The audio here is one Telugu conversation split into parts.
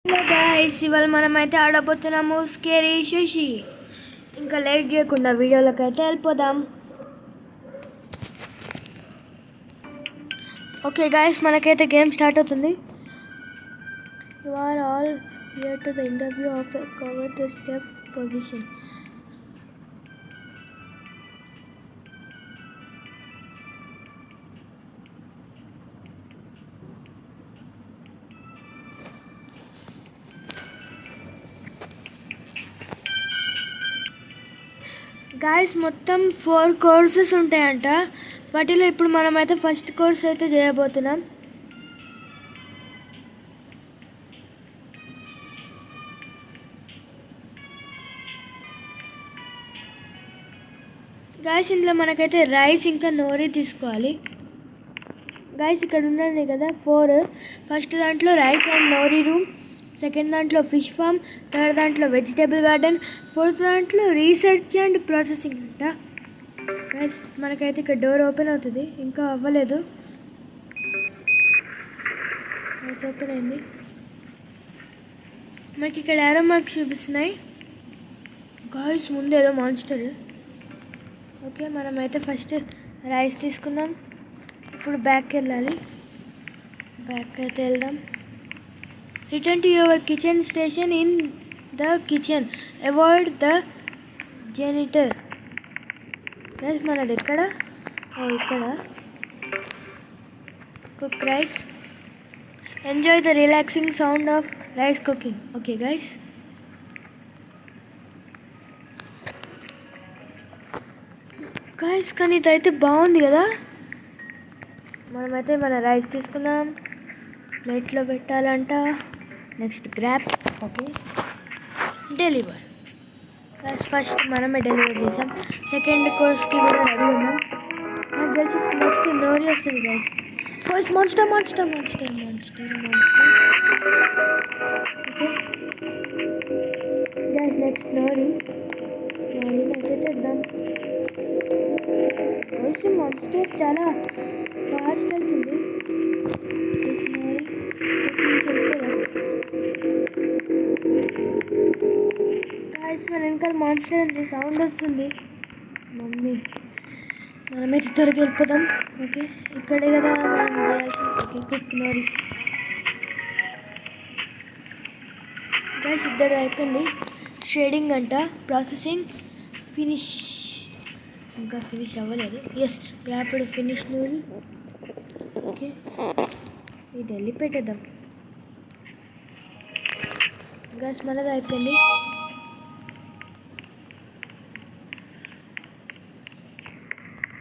హలో గైస్, ఇవాళ మనమైతే ఆడబోతున్నాము స్కేరీ సుషి. ఇంకా లేట్ చేయకుండా వీడియోలోకి అయితే వెళ్ళిపోదాం. ఓకే గైస్, మనకైతే గేమ్ స్టార్ట్ అవుతుంది. You are all here to the interview of a cover to step position. Guys, మొత్తం 4 కోర్సెస్ ఉంటాయంట. వాటిలో ఇప్పుడు మనమైతే ఫస్ట్ కోర్స్ అయితే చేయబోతున్నాం. గాయస్, ఇందులో మనకైతే రైస్ ఇంకా నోరీ తీసుకోవాలి. గాయస్, ఇక్కడ ఉండండి కదా 4. ఫస్ట్ దాంట్లో రైస్ అండ్ నోరీ రూమ్, సెకండ్ దాంట్లో ఫిష్ ఫార్మ్, థర్డ్ దాంట్లో వెజిటేబుల్ గార్డెన్, ఫోర్త్ దాంట్లో రీసెర్చ్ అండ్ ప్రాసెసింగ్ అంట. గైస్, మనకైతే ఇక్కడ డోర్ ఓపెన్ అవుతుంది, ఇంకా అవ్వలేదు. గైస్, ఓపెన్ అయింది. మనకి ఇక్కడ ఏరో మార్క్స్ చూపిస్తున్నాయి. గాయస్, ముందు ఏదో మాన్స్టర్. ఓకే, మనమైతే ఫస్ట్ రైస్ తీసుకుందాం. ఇప్పుడు బ్యాక్కి వెళ్ళాలి. బ్యాక్ అయితే వెళ్దాం. Return to your kitchen station in the kitchen, avoid the janitor. Guys, మనది ఎక్కడ? ఇక్కడ. Cook rice, enjoy the relaxing sound of rice cooking. Okay guys, కానీ ఇదైతే బాగుంది కదా. మనమైతే మన రైస్ తీసుకుందాం, ప్లేట్లో పెట్టాలంట. Next grab. Okay, deliver. First మనమే డెలివర్ చేసాం. సెకండ్ కోర్స్కి కూడా రెడీ ఉన్నాం. నాకు తెలిసి నెక్స్ట్ నోరీ వస్తుంది guys. First monster. Okay guys, next నోరీని అయితే తెద్దాం. గైస్, మాన్స్టర్ చాలా ఫాస్ట్ అవుతుంది. నోరీ నుంచి వెళ్ళిపోదాం. గాయస్, మన వెనకాల మాన్స్టర్ ఉంది, సౌండ్ వస్తుంది. మమ్మీ, మనమైతే త్వరగా వెళ్ళిపోదాం. ఓకే, ఇక్కడే కదా మనం చేయాల్సింది. Okay, cook నోరీ. గాయస్, ఇద్దరు అయిపోయింది. షేడింగ్ అంట, ప్రాసెసింగ్, ఫినిష్. ఇంకా ఫినిష్ అవ్వలేదు. ఎస్, గ్రాప్డ్ ఫినిష్ నూరి. ఓకే, ఇది వెళ్ళి పెట్టేద్దాం. గాయస్, మనది అయిపోయింది.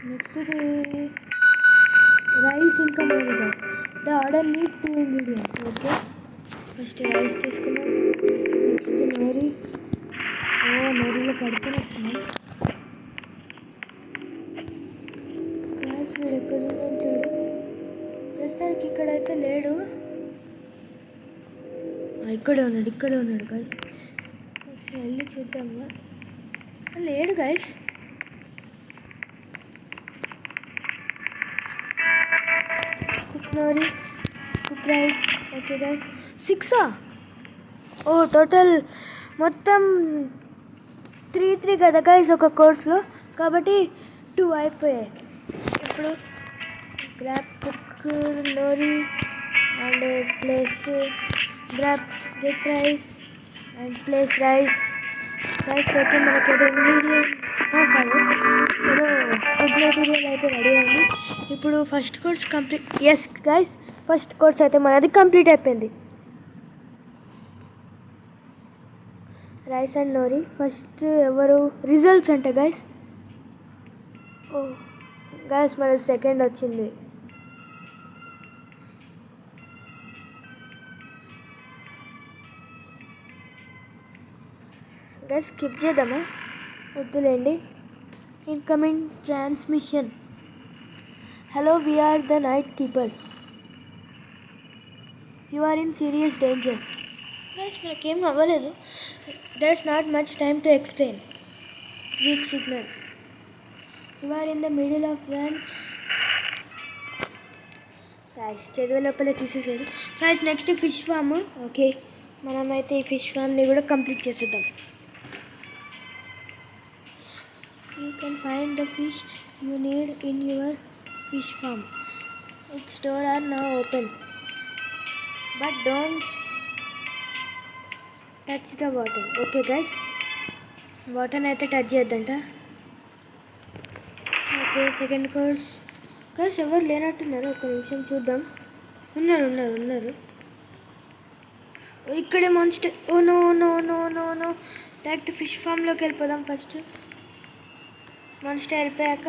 నెక్స్ట్ ఇది రైస్ ఇంకా nori. Guys, the order need 2 ingredients. Okay, first rice తీసుకున్నాం. Next nori. నూరిలో పడుతున్నట్టున్నాం. గాయస్, వీడు ఎక్కడ ఉంటాడు? ప్రస్తుతానికి ఇక్కడైతే లేడు. ఇక్కడే ఉన్నాడు గాయస్. ఒకసారి వెళ్ళి చూద్దామా. లేడు guys. Cook nori, cook rice. Okay guys, 6. Total మొత్తం 3 కదా గాయస్ ఒక కోర్స్లో, కాబట్టి 2 అయిపోయాయి. ఇప్పుడు grab cook nori and place grab get rice and place rice. Okay, మనకి ఏదో ఇంగ్రీడియంట్ కాదు, ఏదో మెటీరియల్ అయితే రెడీ అయింది. ఇప్పుడు first course complete. Yes guys, first course అయితే మనది కంప్లీట్ అయిపోయింది. Rice and nori. ఫస్ట్ ఎవరు? రిజల్ట్స్ అంటే గైస్. గైస్, మనది సెకండ్ వచ్చింది. గైస్, స్కిప్ చేద్దామా? వద్దులేండి. Incoming transmission. Hello, we're the night keepers. You are in serious danger. Guys, మనకేం అవ్వలేదు. There's not much time to explain. Weak signal. You are in the middle of van. Guys, చదువు లోపల తీసేసాడు. Guys, next fish farm. Okay, మనమైతే ఈ ఫిష్ ఫామ్ని కూడా కంప్లీట్ చేసేద్దాం. You can find the fish you need in your fish farm. It's door are now open but don't touch the water. Okay guys, వాటర్ని అయితే టచ్ చేయొద్దంట. Okay, second course. గైస్ ఎవరు లేనట్టున్నారు, ఒక నిమిషం చూద్దాం. ఉన్నారు. ఇక్కడే monster. Oh no no no no no direct fish ఫామ్లోకి వెళ్ళిపోదాం. ఫస్ట్ మాన్స్టర్ వెళ్ళిపోయాక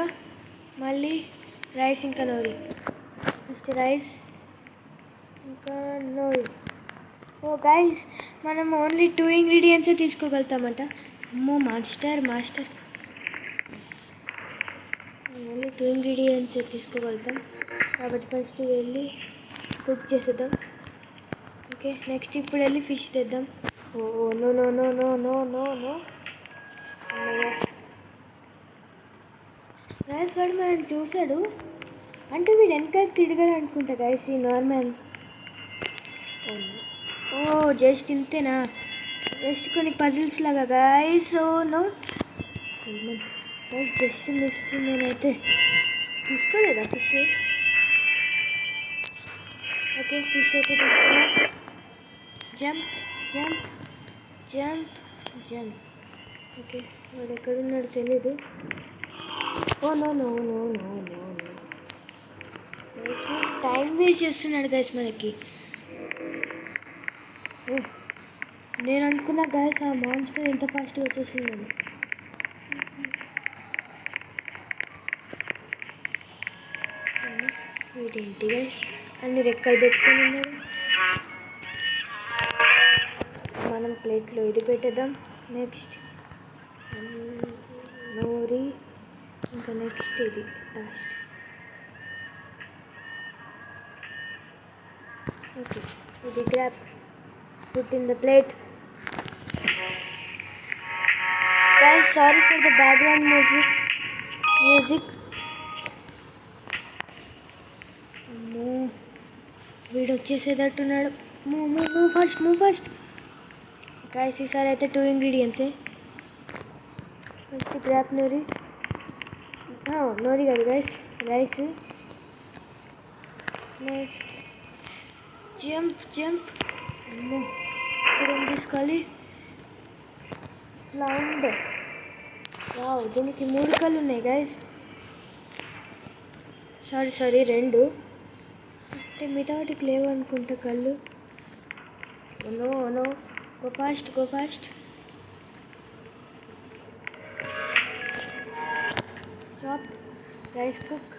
మళ్ళీ రైస్ ఇంకా నోరి. ఫస్ట్ రైస్ ఇంకా నోరి. ఓ గైస్, మనం ఓన్లీ 2 ఇంగ్రీడియంట్సే తీసుకోగలుగుతామంట. అమ్మో మాస్టర్ ఓన్లీ 2 ఇంగ్రీడియంట్సే తీసుకోగలుగుతాం కాబట్టి ఫస్ట్ వెళ్ళి కుక్ చేసేద్దాం. ఓకే, నెక్స్ట్ ఇప్పుడు వెళ్ళి ఫిష్ తెద్దాం. Oh no no no no no no no guys, వాడు మనం చూశాడు అంటే వీడు వెనకాల తిరగదు అనుకుంటా గైస్. ఈ నార్మల్ ఓ జస్ట్ ఇంతేనా, జస్ట్ కొన్ని పజిల్స్ లాగా guys. Oh no guys, just miss. నేనైతే తీసుకోలేదా ఫిష్? ఓకే, ఫిష్ అయితే తీసుకున్నా. జంప్. ఓకే, వాడు ఎక్కడున్నాడు తెలీదు. Oh no no no no no no guys, time waste చేస్తున్నాడు గైస్ మనకి. ఓ నేను అనుకున్నా గైస్ ఆ మాన్స్టర్ ఎంత ఫాస్ట్గా వచ్చేసిందని. ఇదేంటి గైస్, అన్ని రెక్కలు పెట్టుకొని ఉన్నారు. మనం ప్లేట్లో ఇది పెట్టేద్దాం. నెక్స్ట్ నోరి, ఇంకా నెక్స్ట్ ఇది లాస్ట్. ఓకే, ఇది grab, put in the plate. Guys sorry for the background music. అమ్మో వీడు వచ్చేసేటట్టున్నాడు. Move first guys. ఈసారి అయితే 2 ఇంగ్రీడియంట్సే. ఫస్ట్ గ్రాప్ నోరి కాదు గైస్, రైస్. Next jump. అమ్మో ఇప్పుడు ఏం తీసుకోవాలి? ఫ్లౌండర్. వావ్, దీనికి 3 కళ్ళు ఉన్నాయి గైస్. సారీ 2 అంటే మిగతా వాటికి లేవు అనుకుంటా కళ్ళు. No go fast. Chop rice cook.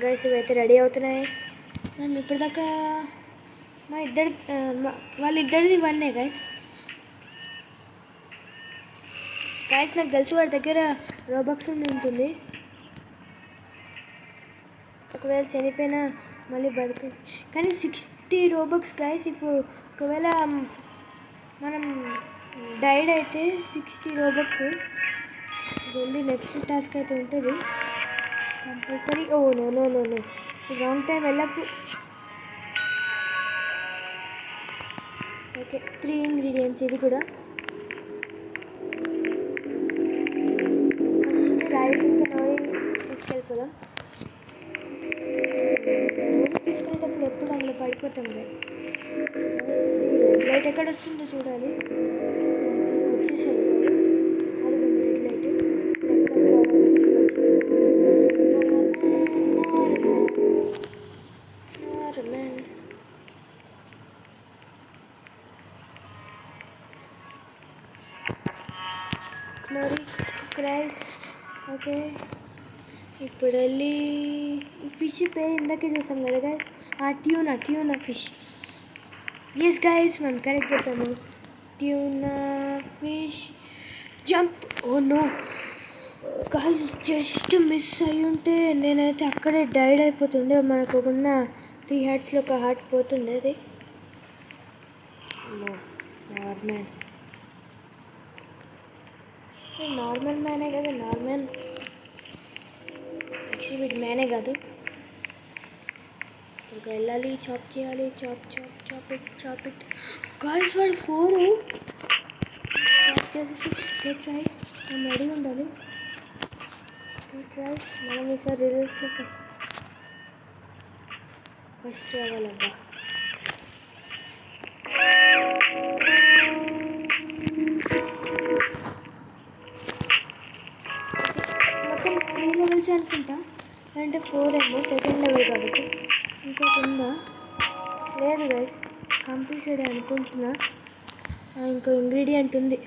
Guys ఇవైతే రెడీ అవుతున్నాయి. మనం ఇప్పటిదాకా వాళ్ళిద్దరిది ఇవన్నీ గైస్. నాకు తెలిసి వాడి దగ్గర రోబక్స్ ఉంటుంది. ఒకవేళ చనిపోయినా మళ్ళీ బతుకు. కానీ 60 రోబక్స్ గైస్. ఇప్పుడు ఒకవేళ మనం డైడ్ అయితే 60 రోబక్స్. జల్దీ నెక్స్ట్ టాస్క్ అయితే ఉంటుంది compulsory. Oh no wrong time వెళ్ళకు. ఓకే, 3 ఇంగ్రీడియంట్స్ ఇది కూడా. ఫస్ట్ రైస్ ఇంకా నోరి తీసుకెళ్ళిపోదాం. తీసుకునేటప్పుడు ఎప్పుడు అందులో పడిపోతాం కదా. రెడ్ లైట్ ఎక్కడ వస్తుందో చూడాలి. వచ్చేసాడు అది రెడ్ లైట్. రైస్. ఓకే, ఇప్పుడు వెళ్ళి ఈ ఫిష్ పేరు ఇందాకే చూసాం కదా గైస్, ఆ ట్యూనా ఫిష్. ఎస్ గైస్, మనం కరెక్ట్ చెప్పాము. Tuna fish. Jump. Oh no guys, just miss అయ్యి ఉంటే నేనైతే అక్కడే డైడ్ అయిపోతుండే. మనకు ఉన్న 3 హార్ట్స్లో ఒక హార్ట్ పోతుండే. అది నార్మల్ మ్యానే కదా. నార్మల్ యాక్చువల్లీ వీటి మ్యానే కాదు. ఇంకా వెళ్ళాలి, చాప్ చేయాలి. Chop it guys. వాడు 4 చాప్ చేసేసి గెట్ రైస్. మనం రెడీ ఉండాలి. Get rice. మనం ఈసారి రిజల్ట్స్లో ఫస్ట్ రావాలబ్బా. మొత్తం 3 లెవెల్స్ అనుకుంటా, అంటే 4 ఏమో సెకండ్ లెవెల్ కాబట్టి. ఇంకోటి ఉందా? లేదు గైస్, కంప్లీటెడ్ అనుకుంటున్నా. ఇంకో ఇంగ్రీడియంట్ ఉంది.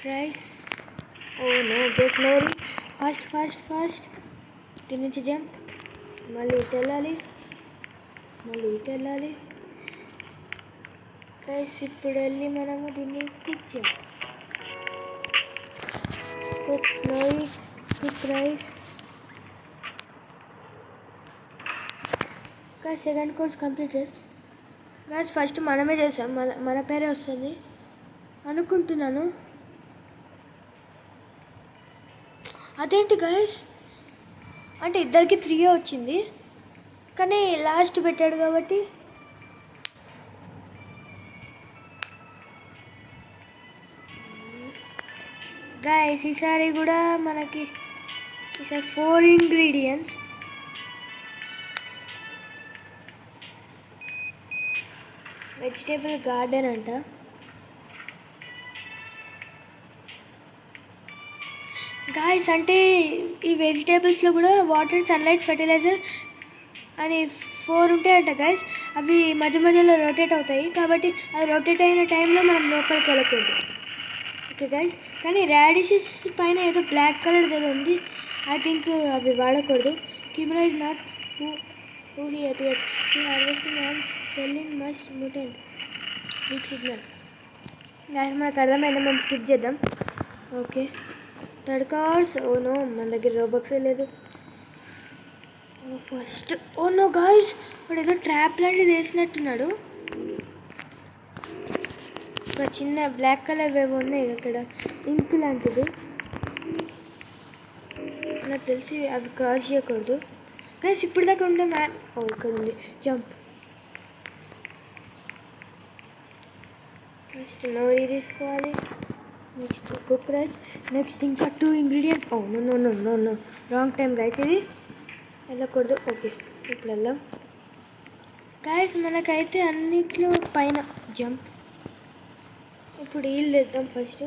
Rice. Oh no, get nori. Fast. దీని నుంచి జంప్. మళ్ళీ ఇటు వెళ్ళాలి. గైస్ ఇప్పుడు వెళ్ళి మనము దీన్ని కుక్ చేయాలి. Cook nori, cook rice. Guys second course completed. Guys first మనమే చేసాం, మన పేరే వస్తుంది అనుకుంటున్నాను. అదేంటి గైస్, అంటే ఇద్దరికి 3 వచ్చింది, కానీ లాస్ట్ పెట్టాడు కాబట్టి. గైస్ ఈసారి కూడా మనకి 4 ఇంగ్రీడియంట్స్. వెజిటేబుల్ గార్డెన్ అంట. గాయస్ అంటే ఈ వెజిటేబుల్స్లో కూడా వాటర్, సన్లైట్, ఫర్టిలైజర్ అని 4 ఉంటాయంట గాయస్. అవి మధ్యలో రొటేట్ అవుతాయి కాబట్టి అది రొటేట్ అయిన టైంలో మనం లోపలికి వెళ్ళకూడదు. Okay guys. కానీ రాడిషెస్ పైన ఏదో బ్లాక్ కలర్ ఏదో ఉంది. ఐ థింక్ అవి వాడకూడదు. Camera is not who he appears. He harvesting and selling much mutant. Weak signal. Guys మనకు అర్థమైంది, మనం స్కిప్ చేద్దాం. Okay. 3rd cars. Oh no, మన దగ్గర రోబక్సే లేదు. ఫస్ట్ ఓ నో గాయ్స్, వాడు ఏదో ట్రాప్ లాంటిది వేసినట్టున్నాడు. ఒక చిన్న బ్లాక్ కలర్ వేవ్ ఉన్నాయి అక్కడ, ఇంక్ లాంటిది. నాకు తెలిసి అవి క్రాస్ చేయకూడదు. కానీ ఇప్పుడు దాకా ఉండే ఇక్కడ ఉంది జంప్. ఫస్ట్ నోరీ తీసుకోవాలి. Next cook rice. నెక్స్ట్ ఇంకా 2 ingredients. Oh no wrong time guys, ఇది వెళ్ళకూడదు. ఓకే ఇప్పుడు వెళ్దాం గైస్. మనకైతే అన్నిట్లో పైన జంప్. ఇప్పుడు వీల్ తెద్దాం ఫస్ట్.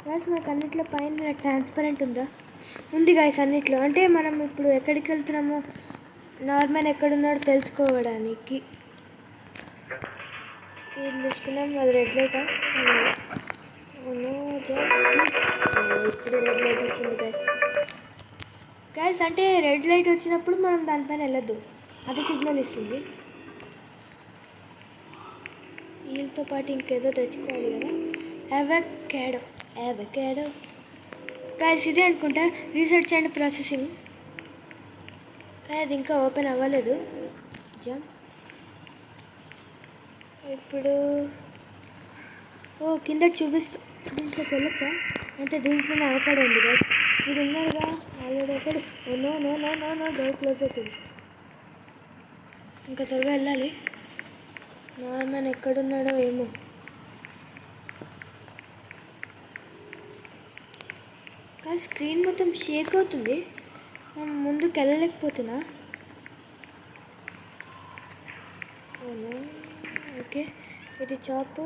గైస్ మనకు అన్నిట్లో పైన ట్రాన్స్పరెంట్ ఉంది గైస్ అన్నిట్లో. అంటే మనం ఇప్పుడు ఎక్కడికి వెళ్తున్నామో, నార్మల్ ఎక్కడున్నాడో తెలుసుకోవడానికి వీల్ తీసుకున్నాం. అది రెడ్ లైటా? ఇప్పుడు రెడ్ లైట్ వచ్చింది గైస్. అంటే రెడ్ లైట్ వచ్చినప్పుడు మనం దానిపైన వెళ్ళొద్దు, అది సిగ్నల్ ఇస్తుంది. వీళ్ళతో పాటు ఇంకేదో తెచ్చుకోవాలి కదా. అవకాడో గైస్, ఇదే అనుకుంటా రీసెర్చ్ అండ్ ప్రాసెసింగ్. కానీ అది ఇంకా ఓపెన్ అవ్వలేదు. జంప్. ఇప్పుడు కింద చూపిస్తూ దీంట్లోకి వెళ్ళొచ్చా? అంటే దీంట్లోనే అవకాడో ఉంది గైస్. ఇది ఉన్నారుగా ఆల్రెడీ ఒకటి. నో డోర్ క్లోజ్ అవుతుంది. ఇంకా త్వరగా వెళ్ళాలి. నార్మల్ ఎక్కడున్నాడో ఏమో. కానీ స్క్రీన్ మొత్తం షేక్ అవుతుంది, మనం ముందుకు వెళ్ళలేకపోతున్నా. ఓకే ఇది చాప్.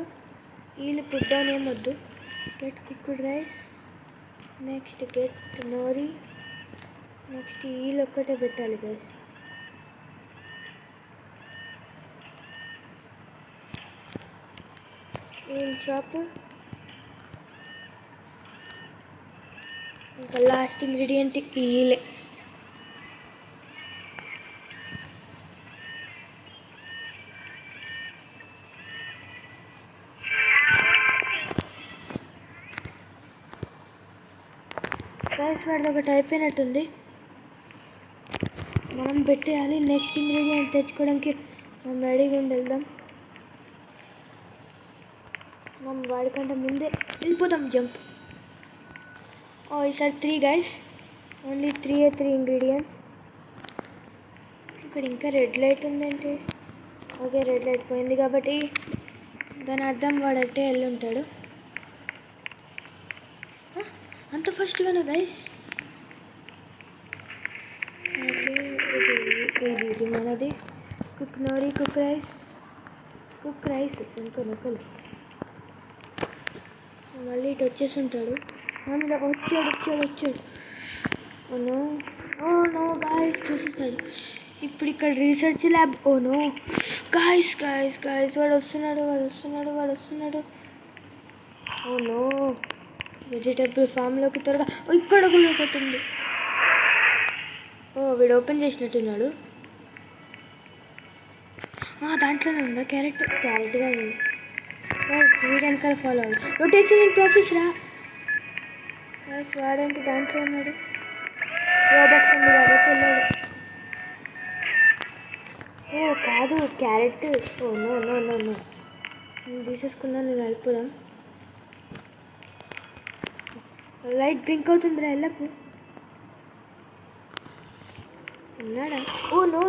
వీళ్ళు పుట్ డౌన్ ఏమొద్దు. Get cooked rice. Next get nori. Next వీళ్ళు ఒక్కటే పెట్టాలి గైస్. వీళ్ళు చాప్. ఇంకా లాస్ట్ ఇంగ్రీడియంట్ వీళ్ళే. గైస్ వాడిది ఒకటి అయిపోయినట్టుంది, మనం పెట్టేయాలి. నెక్స్ట్ ఇంగ్రీడియంట్ తెచ్చుకోవడానికి మనం రెడీగా ఉండి వెళ్దాం. మనం వాడికంటే ముందే వెళ్ళిపోతాం జంప్. ఈసారి 3 గైస్, ఓన్లీ 3 ఇంగ్రీడియంట్స్. ఇక్కడ ఇంకా రెడ్ లైట్ ఉందేంటి? ఓకే, రెడ్ లైట్ పోయింది కాబట్టి దాని అర్థం వాడట్టే వెళ్ళి ఉంటాడు. అంత ఫస్ట్గానే గైస్. ఓకే, ఇది మనది. కుక్ నోరీ, కుక్ రైస్ ఇంకా నొక్కలు. మళ్ళీ ఇటు వచ్చేసి ఉంటాడు. ఇలా వచ్చాడు. ఓ నో గాయస్, చూసేసాడు. ఇప్పుడు ఇక్కడ research lab. Oh no guys, వాడు వస్తున్నాడు. ఓ నో, వెజిటేబుల్ ఫామ్లోకి త్వరగా. ఇక్కడ కూడా ఒకటి ఉంది. వీడు ఓపెన్ చేసినట్టున్నాడు. దాంట్లోనే ఉందా క్యారెట్ కాదు. వీడి వెనకాల ఫాలో అవ్వాలి. రొటేషన్ ఇన్ ప్రాసెస్ రా గాయస్. వాడేంటి దాంట్లో ఉన్నాడు? రోబాక్స్ ఉంది కాబట్టి వెళ్ళాడు. కాదు క్యారెట్. నో తీసేసుకుందాం, నేను వెళ్ళిపోదాం. లైట్ బ్లింక్ అవుతుందిరా, వెళ్ళకు. ఉన్నాడా? నో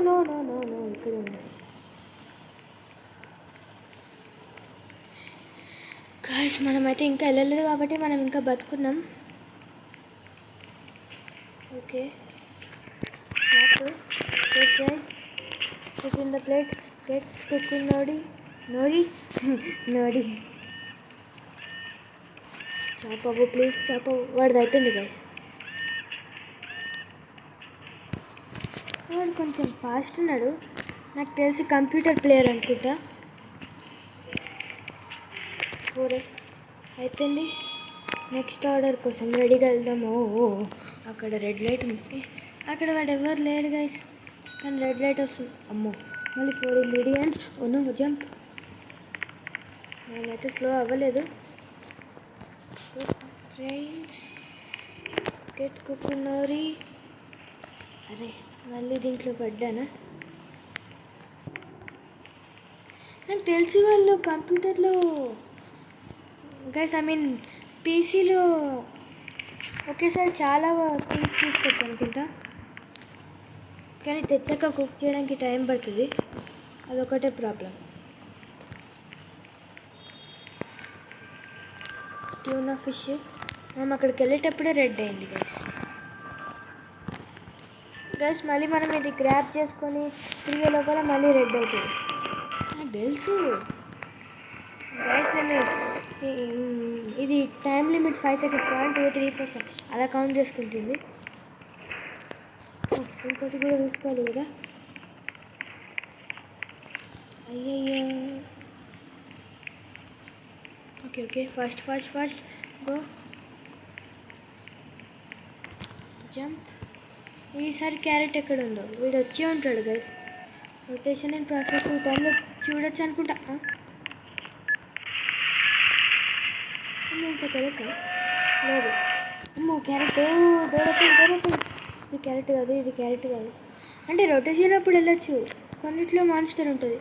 ఇక్కడ ఉన్నాడు. గాయస్ మనమైతే ఇంకా వెళ్ళలేదు కాబట్టి మనం ఇంకా బతుకున్నాం. Okay, guys, cook in the plate. Get cook nori. చాపవు ప్లీజ్, చాపవు. వాడిది అయిపోయింది గైస్. వాడు కొంచెం ఫాస్ట్ ఉన్నాడు. నాకు తెలిసి కంప్యూటర్ ప్లేయర్ అనుకుంటా. అయిపోయింది. నెక్స్ట్ ఆర్డర్ కోసం రెడీగా వెళ్దాము. అక్కడ రెడ్ లైట్ ఉంది. అక్కడ వాడు ఎవరు లేడు గైస్, కానీ రెడ్ లైట్ వస్తుంది. అమ్మో, మళ్ళీ 4 ఇంగ్రీడియంట్స్. No jump. నేనైతే స్లో అవ్వలేదు. Get cook nori. అరే, మళ్ళీ దీంట్లో పడ్డానా? నాకు తెలిసి వాళ్ళు కంప్యూటర్లో గైస్, పీసీలో ఒకేసారి చాలా థింగ్స్ తీసుకోవచ్చు అనుకుంటా, కానీ తెచ్చాక కుక్ చేయడానికి టైం పడుతుంది. అదొకటే ప్రాబ్లం. ట్యూనా ఫిష్ మనం అక్కడికి వెళ్ళేటప్పుడే రెడ్ అయింది గైస్. మళ్ళీ మనం ఇది గ్రాప్ చేసుకొని తిరిగే లోపల మళ్ళీ రెడ్ అవుతుంది. నాకు తెలుసు గైస్, నేను ఇది టైం లిమిట్ 5 సెకండ్స్. 1 2 3 4 5 అలా కౌంట్ చేసుకుంటుంది. ఇంకోటి కూడా చూసుకోవాలి కదా. అయ్యయ్యో. Okay, fast go jump. ఈసారి క్యారెట్ ఎక్కడ ఉందో వీడు వచ్చే ఉంటాడు గైస్. రొటేషన్ అండ్ ప్రాసెస్ టైంలో చూడొచ్చు అనుకుంటా. లేదు. అమ్మో, క్యారెట్ దూరపు. ఇది క్యారెట్ కాదు. అంటే రొటేషన్ అప్పుడు వెళ్ళొచ్చు. కొన్నిట్లో మాన్స్టర్ ఉంటుంది,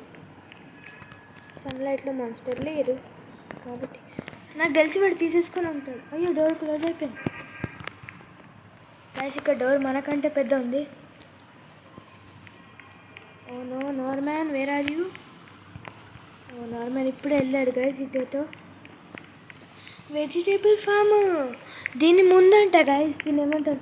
సన్లైట్లో మాన్స్టర్ లేదు కాబట్టి. నాకు తెలిసి వాడు తీసేసుకొని ఉంటాడు. అయ్యో, డోర్ క్లోజ్ అయిపోయింది గైస్. ఇక్కడ డోర్ మనకంటే పెద్ద ఉంది. No Norman, where are you? Norman ఇప్పుడే వెళ్ళాడు గైస్ ఇటేటో. వెజిటేబుల్ ఫామ్ దీని ముందంట గైస్. దీన్ని ఏమంటారు?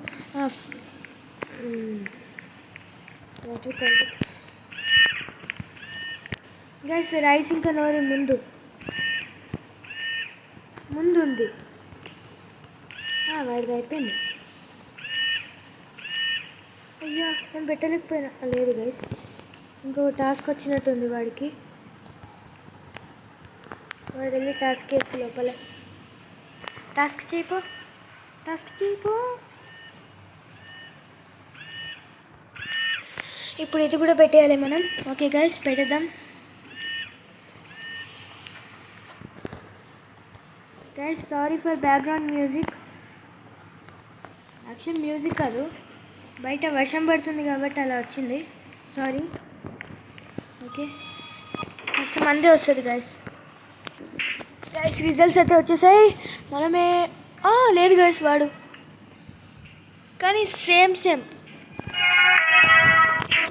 గైస్, రైస్ ఇంకా నోరి ముందు ఉంది. వాడిది అయిపోయింది. అయ్యా, నేను పెట్టలేకపోయినా. లేదు గైస్, ఇంకో టాస్క్ వచ్చినట్టుంది వాడికి. వాడు వెళ్ళి టాస్క్ చేసి లోపల టాస్క్ చేయపో. ఇప్పుడు ఇది కూడా పెట్టేయాలి మనం. ఓకే గైస్, పెట్టేద్దాం. Guys, sorry for background music. Actual music కాదు, బయట వర్షం పడుతుంది కాబట్టి అలా వచ్చింది. సారీ. ఓకే, ఫస్ట్ మందే వస్తుంది గైస్. గైస్ రిజల్ట్స్ అయితే వచ్చేసాయి. మనమే లేదు గైస్ వాడు, కానీ సేమ్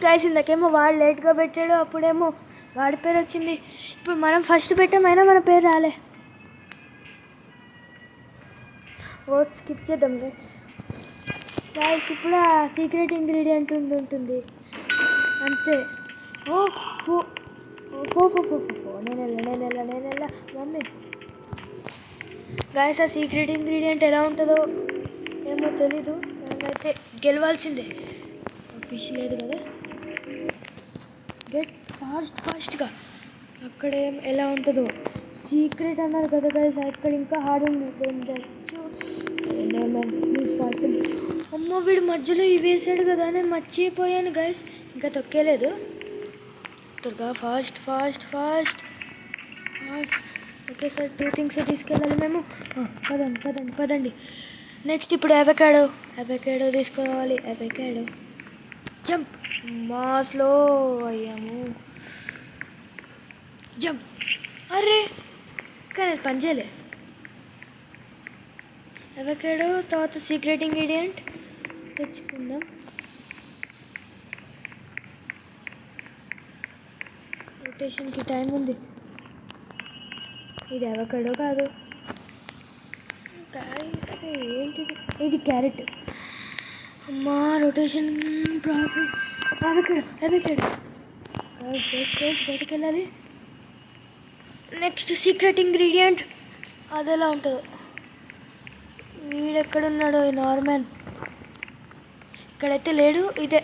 గైస్. ఇందాకేమో వాడు లేట్గా పెట్టాడు, అప్పుడేమో వాడి పేరు వచ్చింది. ఇప్పుడు మనం ఫస్ట్ పెట్టామైనా మన పేరు రాలే. ఓట్స్ స్కిప్ చేద్దాం గైస్. ఇప్పుడు ఆ సీక్రెట్ ఇంగ్రీడియంట్ ఉంటుంది అంతే. ఓ ఫో ఫో ఫో ఫో ఫో నేనెల్లా మమ్మీ. గైస్ ఆ సీక్రెట్ ఇంగ్రీడియంట్ ఎలా ఉంటుందో ఏమో తెలీదు. మనమైతే గెలవాల్సిందే. ఫిష్ లేదు కదా. గెట్ ఫాస్ట్గా. అక్కడ ఎలా ఉంటుందో సీక్రెట్ అన్నారు కదా గైస్. అక్కడ ఇంకా హార్డ్ ఉంది. Please fast. అమ్మ వీడు మధ్యలో ఇవి వేసాడు కదా, నేను మర్చిపోయాను గైస్. ఇంకా తొక్కేలేదు. త్వరగా ఫాస్ట్. ఓకే సార్, 2 థింగ్స్ తీసుకెళ్ళాలి మేము. పదండి. నెక్స్ట్ ఇప్పుడు అవకాడో తీసుకోవాలి. Avocado jump. స్లో అయ్యాము. జంప్. అరే కానీ అది పనిచేయలే. అవకాడో తర్వాత సీక్రెట్ ఇంగ్రీడియంట్ తెచ్చుకుందాం. రొటేషన్కి టైం ఉంది. ఇది అవకాడో కాదు, ఏంటిది? ఇది క్యారెట్. అమ్మా రొటేషన్ ప్రాసెస్. అవకాడో బయటకు వెళ్ళాలి. నెక్స్ట్ సీక్రెట్ ఇంగ్రీడియంట్ అది ఎలా ఉంటుందో. వీడెక్కడున్నాడో ఈ నార్మన్. ఇక్కడైతే లేడు. ఇదే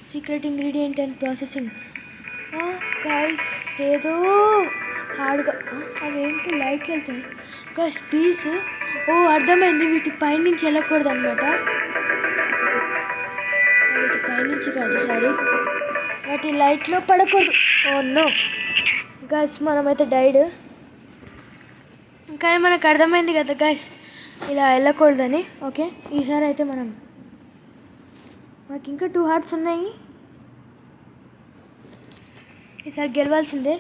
secret ingredient and processing. Guys ఏదో హార్డ్గా అవేంటి లైట్లు వెళ్తాయి గైస్. పీస్ అర్థమైంది. వీటి పైనుంచి వెళ్ళకూడదు అనమాట. వీటి పైనుంచి కాదు, సారీ, వాటి లైట్లో పడకూడదు. నో గైస్, మనమైతే డైడ్. కానీ మనకు అర్థమైంది కదా గైస్ ఇలా వెళ్ళకూడదని. ఓకే ఈసారి అయితే మనకి ఇంకా 2 హార్ట్స్ ఉన్నాయి. ఈసారి గెలవాల్సిందే.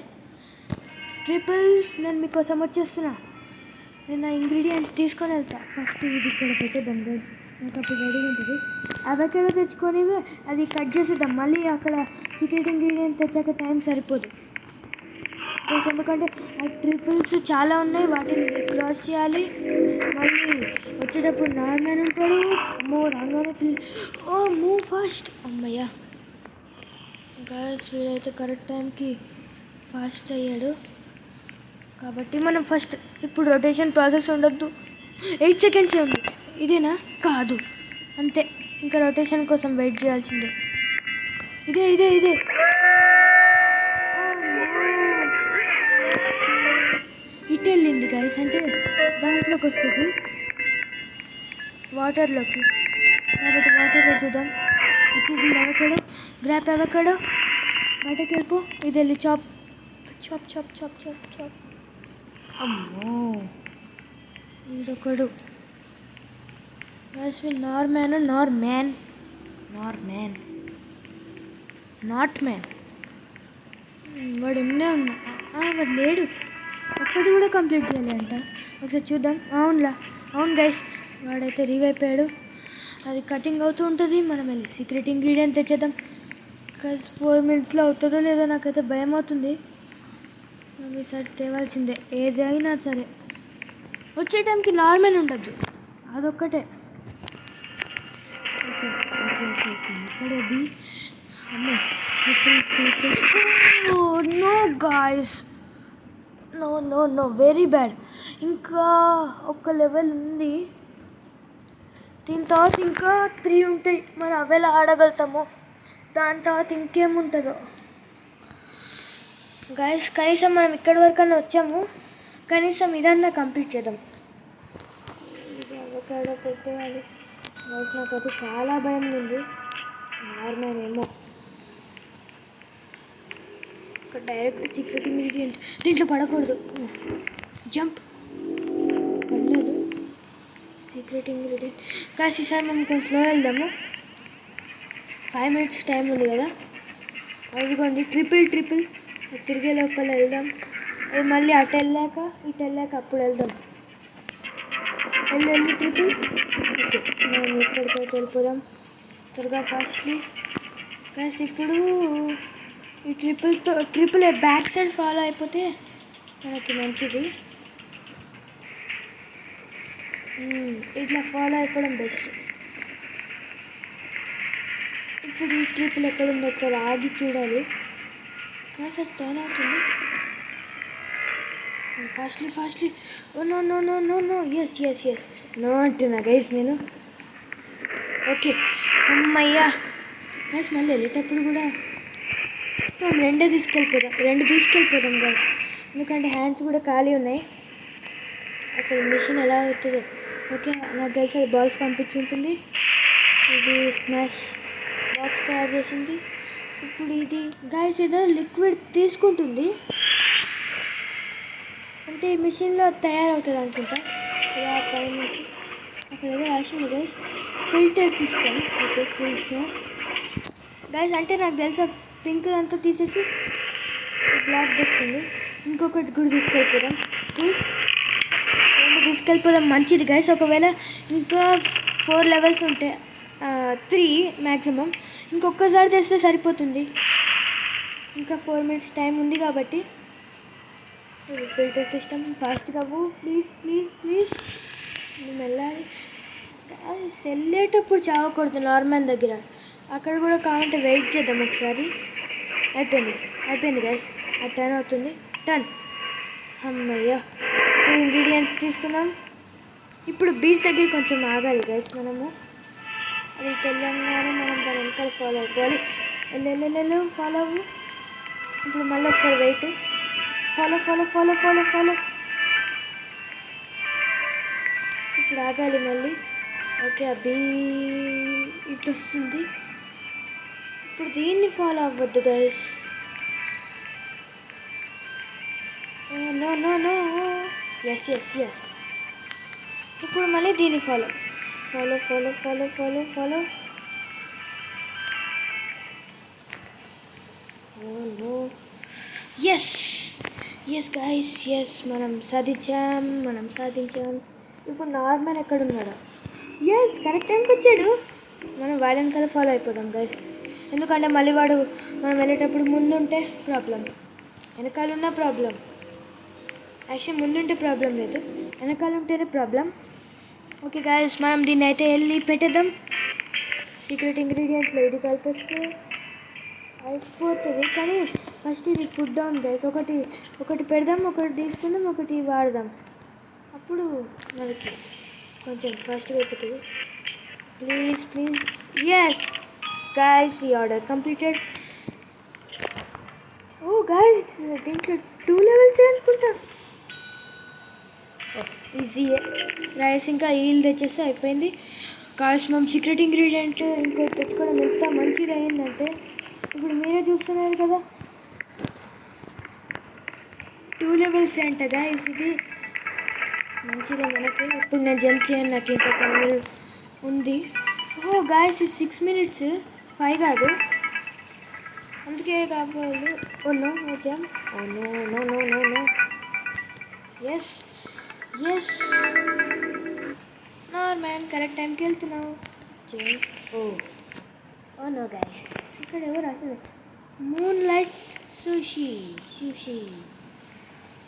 ట్రిపుల్స్ నేను మీకోసం వచ్చేస్తున్నా. నేను నా ఇంగ్రీడియంట్ తీసుకొని వెళ్తా. ఫస్ట్ ఇది ఇక్కడ పెట్టేద్దాం గైస్, నాకు అప్పుడు రెడీగా ఉంటుంది. అవకాడో తెచ్చుకొని అది కట్ చేసేద్దాం. మళ్ళీ అక్కడ సీక్రెట్ ఇంగ్రీడియంట్ తెచ్చాక టైం సరిపోదు గైస్, ఎందుకంటే ఆ ట్రిపుల్స్ చాలా ఉన్నాయి. వాటిని క్రాస్ చేయాలి. మళ్ళీ వచ్చేటప్పుడు నార్మల్ ఉంటాడు. రాగానే మూవ్ ఫాస్ట్. అమ్మయ్యా గైస్, వీడైతే కరెక్ట్ టైంకి ఫాస్ట్ అయ్యాడు. కాబట్టి మనం ఫస్ట్ ఇప్పుడు రొటేషన్ ప్రాసెస్ ఉండొద్దు. 8 సెకండ్సే ఉంది. ఇదేనా? కాదు, అంతే. ఇంకా రొటేషన్ కోసం వెయిట్ చేయాల్సిందే. ఇదే ఇటు వెళ్ళింది గైస్, అంటే దాంట్లోకి వస్తుంది వాటర్లోకి. కాబట్టి వాటర్లో చూద్దాం. వచ్చేసింది అవకాడో. Grab avocado. బయటకు వెళ్ళిపో. ఇది వెళ్ళి చాప్. అమ్మో వీడొకడు గైస్. Not man. వాడు వాడు లేడు. ఒక్కటి కూడా కంప్లీట్ చేయాలి అంట. ఒకసారి చూద్దాం. అవును గైస్, వాడైతే రీవైపోయాడు. అది కటింగ్ అవుతూ ఉంటుంది. మనం వెళ్ళి సీక్రెట్ ఇంగ్రీడియంట్ తెచ్చేద్దాం గైస్. 4 minutesలో అవుతుందో లేదో నాకైతే భయం అవుతుంది. మనం ఈసారి తేవాల్సిందే ఏదైనా సరే. వచ్చే టైంకి నార్మల్ ఉండద్దు, అదొక్కటే. ఇక్కడే బి. No guys, no very bad. ఇంకా ఒక లెవెల్ ఉంది. దీని తర్వాత ఇంకా 3 ఉంటాయి. మరి అవేలా ఆడగలుగుతామో. దాని తర్వాత ఇంకేముంటుందో గైస్. కనీసం మనం ఇక్కడి వరకన్నా వచ్చాము. కనీసం ఇదన్నా కంప్లీట్ చేద్దాం. అవకాడో పెట్టేయాలి గైస్. నాకైతే చాలా భయం ఉంది. నార్మల్ ఏమో డైరెక్ట్ సీక్రెట్ ఇంగ్రీడియంట్ దీంట్లో పడకూడదు. జంప్. పడలేదు సీక్రెట్ ఇంగ్రీడియంట్. కాసి ఈసారి మనం కొంచెం స్లో వెళ్దాము. 5 minutes టైం ఉంది కదా. అదిగోండి ట్రిపుల్ తిరిగే లోపల వెళ్దాం. అది మళ్ళీ అటు వెళ్ళాక ఇటు వెళ్ళాక అప్పుడు వెళ్దాం. వెళ్ళి ట్రిపుల్. ఓకే, మనం ఇక్కడికైతే వెళ్ళిపోదాం త్వరగా ఫాస్ట్లీ. గైస్ ఇప్పుడు ఈ ట్రిపుల్ బ్యాక్ సైడ్ ఫాలో అయిపోతే మనకి మంచిది. ఇట్లా ఫాలో అయిపోవడం బెస్ట్. ఇప్పుడు ఈ ట్రిపుల్ ఎక్కడుందో ఒకసారి ఆగి చూడాలి. కాసేపు టర్న్ అవుతుంది. Fastly. Oh no. Yes no అంటున్నా గైస్ నేను. ఓకే అమ్మయ్యా. గైస్ మళ్ళీ వెళ్ళేటప్పుడు కూడా మనం రెండు తీసుకెళ్ళిపోదాం గైస్, ఎందుకంటే హ్యాండ్స్ కూడా ఖాళీ ఉన్నాయి. అసలు మిషన్ ఎలా అవుతుందో. ఓకే, నాకు తెలిసి అది బాల్స్ పంపించుంటుంది. ఇది స్మాష్ బాక్స్ తయారు చేసింది. ఇప్పుడు ఇది గైస్ ఏదో లిక్విడ్ తీసుకుంటుంది, అంటే ఈ మిషన్లో తయారవుతుంది అనుకుంటా. ఇలా పైనుంచి అక్కడ ఏదో రాసింది guys, filter system. Okay filter guys, అంటే నాకు తెలుసా పింక్ అంతా తీసేసి బ్లాక్ తెచ్చింది. ఇంకొకటి కూడా తీసుకెళ్ళిపోదాం మంచిది గైస్. ఒకవేళ ఇంకా 4 లెవెల్స్ ఉంటే 3 మ్యాక్సిమం, ఇంకొకసారి తెస్తే సరిపోతుంది. ఇంకా 4 మినిట్స్ టైం ఉంది కాబట్టి. ఫిల్టర్ సిస్టమ్ ఫాస్ట్గా ప్లీజ్ మేము వెళ్ళాలి. వెళ్ళేటప్పుడు చావకూడదు నార్మల్ దగ్గర, అక్కడ కూడా కావాలంటే వెయిట్ చేద్దాం ఒకసారి. అయిపోయింది గైస్, అది టర్న్ అవుతుంది. అమ్మయ్యా. ఇప్పుడు ఇంగ్రీడియంట్స్ తీసుకున్నాం. ఇప్పుడు బీచ్ దగ్గర కొంచెం ఆగాలి గైస్ మనము. అది తెలంగాణ మనం దాని వెనకాల ఫాలో అయిపోవాలి. ఫాలో అవ్వు. ఇప్పుడు మళ్ళీ ఒకసారి వెయిట్. ఫాలో. ఇప్పుడు ఆగాలి మళ్ళీ. ఓకే, ఆ బీ ఇటు వస్తుంది. ఇప్పుడు దీన్ని ఫాలో అవ్వద్దు గైస్. నో. ఎస్. ఇప్పుడు మళ్ళీ దీన్ని ఫాలో. ఎస్ గైస్, మనం సాధించాం. ఇప్పుడు నార్మల్ ఎక్కడున్నాడు? ఎస్, కరెక్ట్ టైంకి వచ్చాడు. మనం వాడి వెనకాల ఫాలో అయిపోదాం గైస్, ఎందుకంటే మళ్ళీ వాడు మనం వెళ్ళేటప్పుడు ముందుంటే ప్రాబ్లం, వెనకాలన్న ప్రాబ్లం. యాక్చువల్లీ ముందుంటే ప్రాబ్లం లేదు, వెనకాల ఉంటేనే ప్రాబ్లం. ఓకే గైస్, మనం దీన్ని అయితే వెళ్ళి పెట్టేద్దాం. సీక్రెట్ ఇంగ్రీడియంట్లో ఇది కలిపేస్తే అయిపోతుంది. కానీ ఫస్ట్ ఇది పుట్ డౌన్ గైస్. ఒకటి పెడదాం, ఒకటి తీసుకుందాం, ఒకటి వాడదాం. అప్పుడు మనకి కొంచెం ఫాస్ట్గా అయిపోతుంది. ప్లీజ్. ఎస్ గైస్, ఈ ఆర్డర్ కంప్లీటెడ్. ఓ గైస్, దీంట్లో 2 లెవెల్స్ అనుకుంటా. ఈజీయే. రైస్ ఇంకా ఈల్ తెచ్చేస్తే అయిపోయింది. కాస్ట్ మనం సీక్రెట్ ఇంగ్రీడియంట్ ఇంకోటి తెచ్చుకోవడం ఎంత మంచిది అయిందంటే, ఇప్పుడు మీరే చూస్తున్నారు కదా, 2 లెవెల్స్ అంట గైస్. ఇది మంచిదే మనకి. ఇప్పుడు నేను జంప్ చేయను, నాకు ఇంకా టైం ఉంది. ఓ గైస్, ఇది 6 మినిట్స్ 5 కాదు, అందుకే కావాలి. Oh no jump. No. Yes normal correct టైంకి వెళ్తున్నావు. ఓ నో గైస్, ఇక్కడ ఎవరు అసలు మూన్ లైట్ సుషి.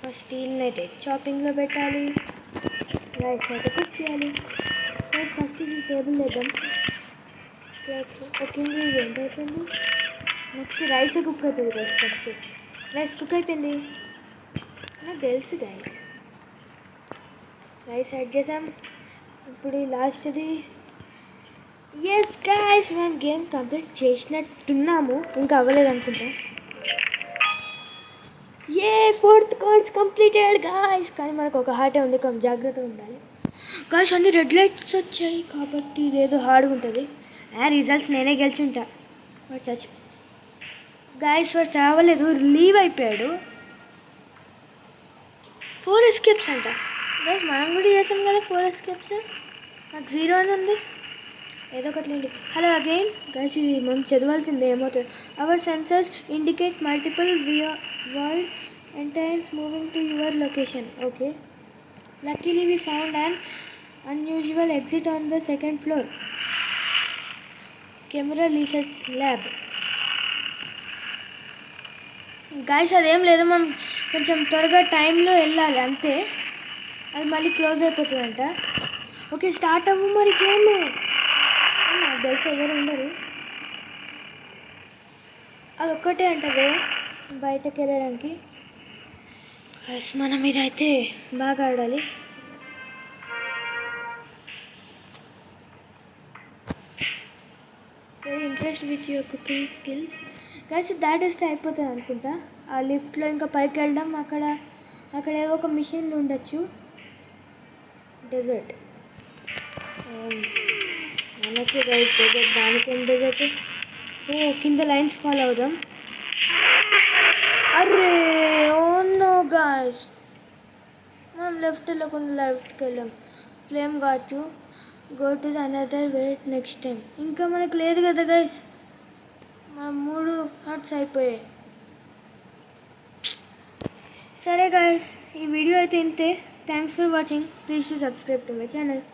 ఫస్ట్ స్టీల్ని అయితే చాపింగ్లో పెట్టాలి, రైస్ అయితే కుక్ చేయాలి. ఫస్ట్ ఇది టేబుల్ వేద్దాం. ఒక ఇంగ్రీడియంట్ అయిపోయింది. నెక్స్ట్ రైస్ కుక్ అవుతుంది గైస్. ఫస్ట్ రైస్ కుక్ అయిపోయింది, నాకు తెలుసు గైస్. రైస్ యాడ్ చేసాం. ఇప్పుడు లాస్ట్ది. ఎస్ గైస్, మనం గేమ్ కంప్లీట్ చేసినట్టున్నాము, ఇంకా అవ్వలేదు అనుకుంటా. 4th course completed guys. కానీ మనకు ఒక హార్టే ఉంది, కొంచెం జాగ్రత్తగా ఉండాలి గైస్. అన్ని రెడ్ లైట్స్ వచ్చాయి కాబట్టి ఇదేదో హార్డ్గా ఉంటుంది. రిజల్ట్స్ నేనే గెలిచుంటా. వాడు గైస్ వాడు చావలేదు, లీవ్ అయిపోయాడు. 4 ఎస్కేప్స్ అంట గైస్. మనం కూడా చేసాం కదా 4 ఎస్కేప్స్. నాకు 0 అని ఉంది, ఏదో ఒకటి లేండి. హలో అగైన్ గైస్, ఇది మనం చదవాల్సిందే ఏమవుతుంది. Our sensors indicate multiple void Entrance moving to your location. Okay. Luckily, we found an unusual exit on the second floor. Camera research lab. Guys అదేం లేదు, మనం కొంచెం త్వరగా టైంలో వెళ్ళాలి అంతే. అది మళ్ళీ క్లోజ్ అయిపోతుందంట. ఓకే స్టార్ట్ అవ్వు మరి గేమ్. నాకు తెలిసి ఎవరు ఉండరు, అది ఒక్కటే అంట బయటకు వెళ్ళడానికి. గైస్ మనం ఇదైతే బాగా ఆడాలి. Very impressed with your cooking skills. Guys దాటేస్తే అయిపోతుంది అనుకుంటా. ఆ లిఫ్ట్లో ఇంకా పైకి వెళ్ళడం, అక్కడ ఏవో ఒక మిషన్లు ఉండొచ్చు. డెజర్ట్ మనకి గైస్ డెజర్ట్, దానికేం డెజర్ట్. ఓ కింద లైన్స్ ఫాలో అవుదాం. అరే ఓ నో గైస్, మనం లెఫ్ట్ వెళ్ళకుండా లెఫ్ట్కి వెళ్ళాం. Flame got you, go to the another wait next time. ఇంకా మనకు లేదు కదా గైస్, మన 3 హార్ట్స్ అయిపోయాయి. సరే గైస్, ఈ వీడియో అయితే ఇంతే. Thanks for watching. Please to subscribe to my channel.